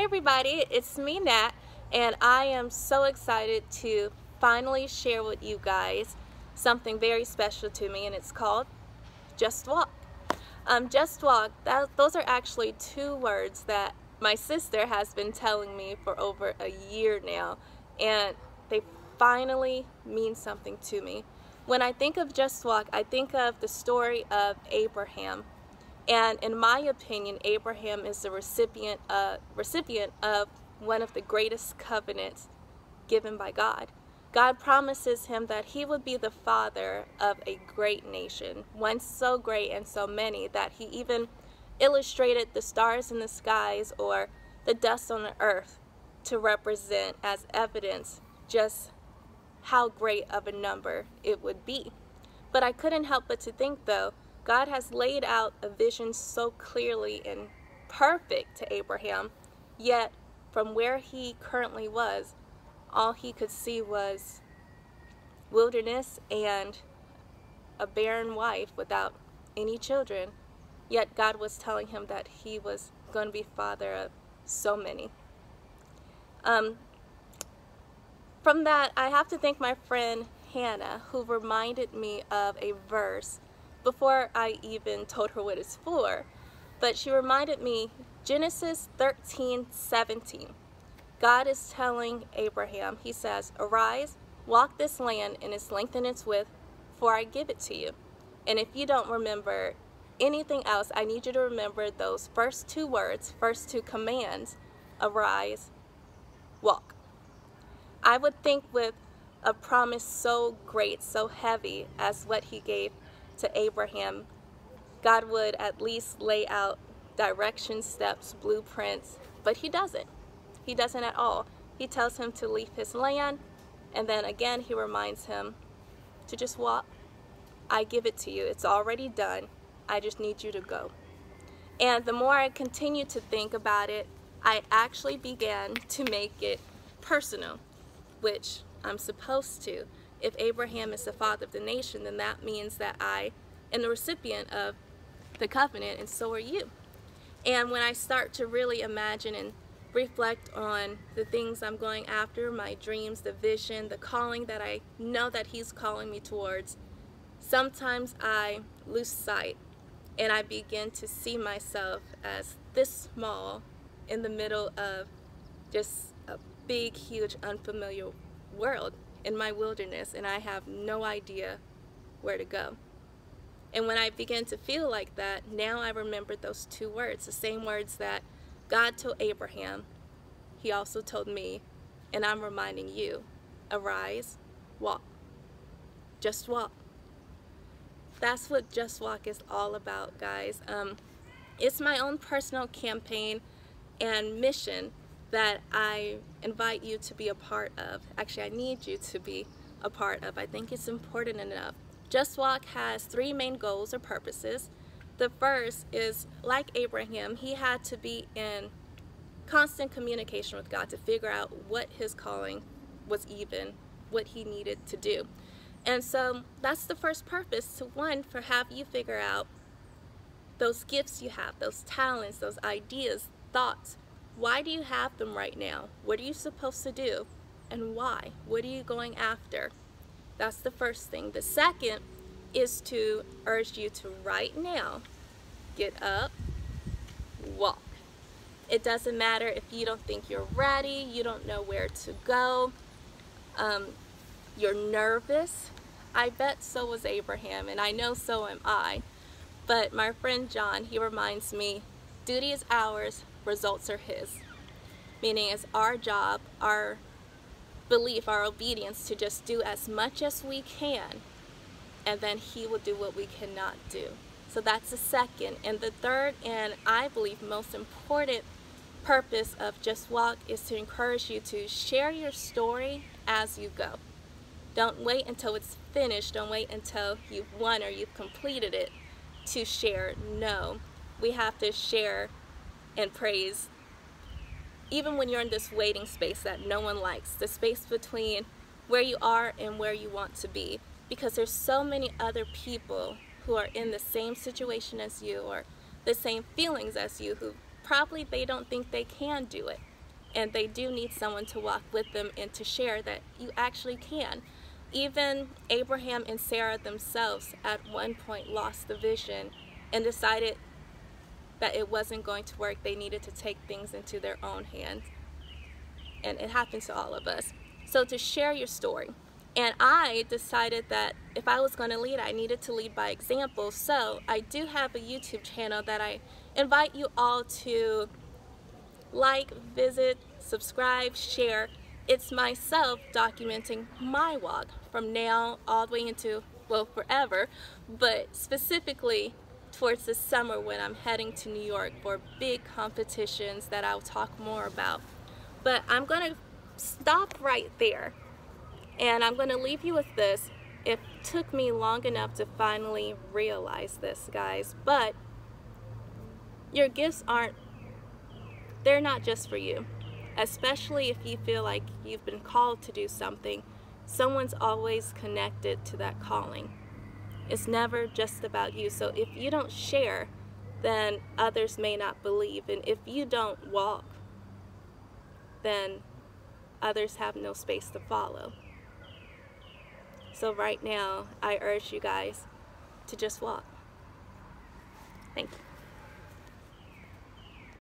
everybody, it's me Nat, and I am so excited to finally share with you guys something very special to me, and it's called Just Walk. Just Walk, those are actually two words that my sister has been telling me for over a year now, and they finally mean something to me. When I think of Just Walk, I think of the story of Abraham. And in my opinion, Abraham is the recipient of one of the greatest covenants given by God. God promises him that he would be the father of a great nation, one so great and so many that he even illustrated the stars in the skies or the dust on the earth to represent as evidence just how great of a number it would be. But I couldn't help but to think, though, God has laid out a vision so clearly and perfect to Abraham, yet from where he currently was, all he could see was wilderness and a barren wife without any children. Yet God was telling him that he was going to be father of so many. From that, I have to thank my friend Hannah, who reminded me of a verse before I even told her what it's for. But she reminded me, Genesis 13:17. God is telling Abraham, he says, "Arise, walk this land in its length and its width, for I give it to you." And if you don't remember anything else, I need you to remember those first two words, first two commands: arise, walk. I would think with a promise so great, so heavy as what he gave to Abraham, God would at least lay out directions, steps, blueprints, but he doesn't. He doesn't at all. He tells him to leave his land, and then again he reminds him to just walk. I give it to you. It's already done. I just need you to go. And the more I continued to think about it, I actually began to make it personal, which I'm supposed to. If Abraham is the father of the nation, then that means that I am the recipient of the covenant, and so are you. And when I start to really imagine and reflect on the things I'm going after, my dreams, the vision, the calling that I know that he's calling me towards, sometimes I lose sight and I begin to see myself as this small in the middle of just a big, huge, unfamiliar world in my wilderness, and I have no idea where to go. And when I begin to feel like that, now I remember those two words, the same words that God told Abraham, he also told me, and I'm reminding you: arise, walk. Just walk. That's what Just Walk is all about, guys. It's my own personal campaign and mission that I invite you to be a part of. Actually, I need you to be a part of. I think it's important enough. Just Walk has three main goals or purposes. The first is, like Abraham, he had to be in constant communication with God to figure out what his calling was, even what he needed to do. And so that's the first purpose, to have you figure out those gifts you have, those talents, those ideas, thoughts. Why do you have them right now? What are you supposed to do? And why? What are you going after? That's the first thing. The second is to urge you to right now get up, walk. It doesn't matter if you don't think you're ready, you don't know where to go, you're nervous. I bet so was Abraham, and I know so am I. But my friend John, he reminds me, duty is ours, results are his. Meaning it's our job, our belief, our obedience to just do as much as we can, and then he will do what we cannot do. So that's the second. And the third, and I believe most important purpose of Just Walk, is to encourage you to share your story as you go. Don't wait until it's finished. Don't wait until you've won or you've completed it to share. No, we have to share and praise even when you're in this waiting space that no one likes, the space between where you are and where you want to be, because there's so many other people who are in the same situation as you or the same feelings as you, who probably they don't think they can do it. and they do need someone to walk with them and to share that you actually can. Even Abraham and Sarah themselves at one point lost the vision and decided that it wasn't going to work. They needed to take things into their own hands. And it happens to all of us. So to share your story. And I decided that if I was going to lead, I needed to lead by example. So I do have a YouTube channel that I invite you all to like, visit, subscribe, share. It's myself documenting my walk from now all the way into, well, forever, but specifically towards the summer when I'm heading to New York for big competitions that I'll talk more about. But I'm going to stop right there, and I'm going to leave you with this. It took me long enough to finally realize this, guys, but your gifts they're not just for you. Especially if you feel like you've been called to do something, someone's always connected to that calling. It's never just about you. So if you don't share, then others may not believe. And if you don't walk, then others have no space to follow. So right now, I urge you guys to just walk. Thank you.